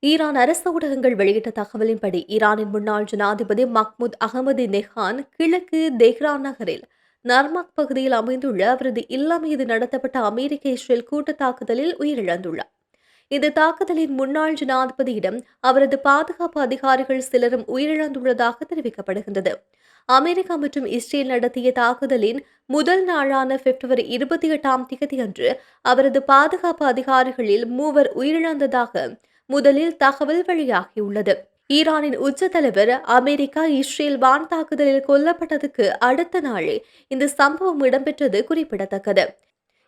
Iran அரசு ஊடகங்கள் வெளியிட்ட தகவலின்படி ஈரானின் முன்னாள் ஜனாதிபதி மஹ்மூத் அகமது நெஹான் கிழக்கு தெஹ்ரான் நகரில் நர்மக் பகுதியில் அமைந்துள்ள அவரது இல்லம் மீது நடத்தப்பட்ட அமெரிக்க இஸ்ரேல் கூட்டு தாக்குதலில் உயிரிழந்துள்ளார். இந்த தாக்குதலின் முன்னாள் ஜனாதிபதியிடம் அவரது பாதுகாப்பு அதிகாரிகள் சிலரும் உயிரிழந்துள்ளதாக தெரிவிக்கப்படுகின்றது. அமெரிக்கா மற்றும் இஸ்ரேல் நடத்திய தாக்குதலின் முதல் நாளான பிப்ரவரி 28 அன்று அவரது பாதுகாப்பு அதிகாரிகளில் மூவர் உயிரிழந்ததாக முதலில் தகவல் வெளியாகியுள்ளது. ஈரானின் உச்ச தலைவர் அமெரிக்கா இஸ்ரேல் வான் தாக்குதலில் கொல்லப்பட்டதுக்கு அடுத்த நாளே இந்த சம்பவம் இடம்பெற்றது குறிப்பிடத்தக்கது.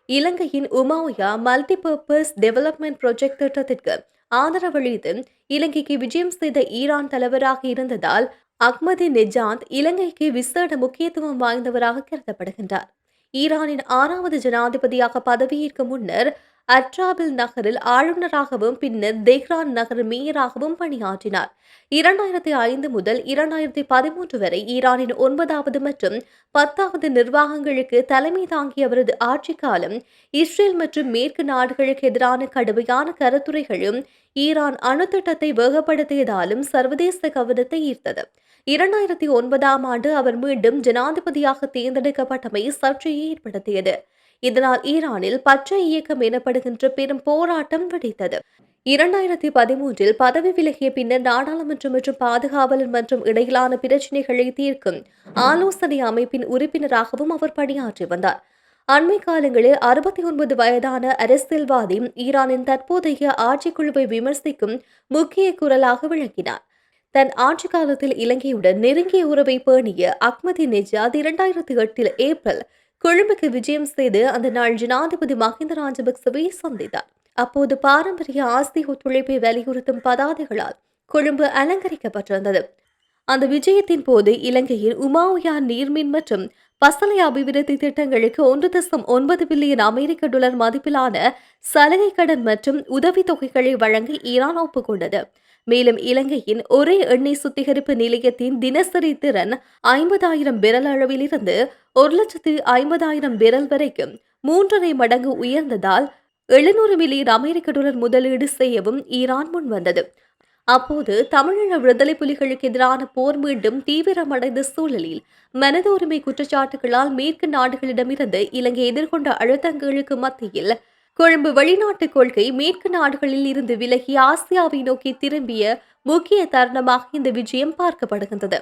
இலங்கையின் உமாயா மல்டிபர்பஸ் டெவலப்மெண்ட் ப்ராஜெக்ட் திட்டத்திற்கு ஆதரவளித்து இலங்கைக்கு விஜயம் செய்த ஈரான் தலைவராக இருந்ததால் அஹ்மதி நெஜாத் இலங்கைக்கு விசேட முக்கியத்துவம் வாய்ந்தவராக கருதப்படுகின்றார். ஈரானின் 6வது ஜனாதிபதியாக பதவியேற்கும் முன்னர் அட்ராபில் நகரில் ஆளுநராகவும் பின்னர் தெஹ்ரான் நகர் மேயராகவும் பணியாற்றினார். 2005 முதல் 2013 வரை ஈரானின் 9வது மற்றும் 10வது நிர்வாகங்களுக்கு தலைமை தாங்கிய அவரது ஆட்சி காலம் இஸ்ரேல் மற்றும் மேற்கு நாடுகளுக்கு எதிரான கடுமையான கருத்துரைகளும் ஈரான் அணுத்திட்டத்தை வேகப்படுத்தியதாலும் சர்வதேச கவனத்தை ஈர்த்தது. 2009ஆம் ஆண்டு அவர் மீண்டும் ஜனாதிபதியாக தேர்ந்தெடுக்கப்பட்டமை சர்ச்சையை ஏற்படுத்தியது. இதனால் ஈரானில் பச்சை இயக்கம் எனப்படுகின்ற பெரும் போராட்டம் வெடித்தது. 2013இல் பதவி விலகிய பின்னர் நாடாளுமன்றம் மற்றும் பாதுகாவலர் மன்றம் இடையிலான பிரச்சினைகளை தீர்க்கும் ஆலோசனை அமைப்பின் உறுப்பினராகவும் அவர் பணியாற்றி வந்தார். அண்மை காலங்களில் 69 வயதான அரசியல்வாதி ஈரானின் தற்போதைய ஆட்சிக்குழுவை விமர்சிக்கும் முக்கிய குரலாக விளங்கினார். தன் ஆட்சி காலத்தில் இலங்கையுடன் நெருங்கிய உறவை பேணிய அஹ்மதி நெஜாத் 2008 ஏப்ரல் கொழும்புக்கு விஜயம் செய்து அந்த நாள் ஜனாதிபதி மஹிந்த ராஜபக்சவை சந்தித்தார். அப்போது பாரம்பரிய ஆசிய ஒத்துழைப்பை வலியுறுத்தும் பதாதைகளால் கொழும்பு அலங்கரிக்கப்பட்டிருந்தது. அந்த விஜயத்தின் போது இலங்கையின் உமாயா நீர்மின் மற்றும் பசலை அபிவிருத்தி திட்டங்களுக்கு 1.9 பில்லியன் அமெரிக்க டாலர் மதிப்பிலான சலுகை கடன் மற்றும் உதவித்தொகைகளை வழங்க ஈரான் ஒப்புக்கொண்டது. மேலும் இலங்கையின் ஒரே எண்ணெய் சுத்திகரிப்பு நிலையத்தின் தினசரி திறன் 50,000 பெரல் அளவில் இருந்து 1,50,000 பெரல் வரைக்கும் 3.5 மடங்கு உயர்ந்ததால் 700 மில்லியன் அமெரிக்க டாலர் முதலீடு செய்யவும் ஈரான் முன்வந்தது. அப்போது தமிழீழ விடுதலை புலிகளுக்கு எதிரான போர் மீண்டும் தீவிரமடைந்த சூழலில் மனித உரிமை குற்றச்சாட்டுகளால் மேற்கு நாடுகளிடமிருந்து இலங்கை எதிர்கொண்ட அழுத்தங்களுக்கு மத்தியில் கொழும்பு வெளிநாட்டுக் கொள்கை மேற்கு நாடுகளில் இருந்து விலகி ஆசியாவை நோக்கி திரும்பிய முக்கிய தருணமாக இந்த விஜயம் பார்க்கப்படுகின்றது.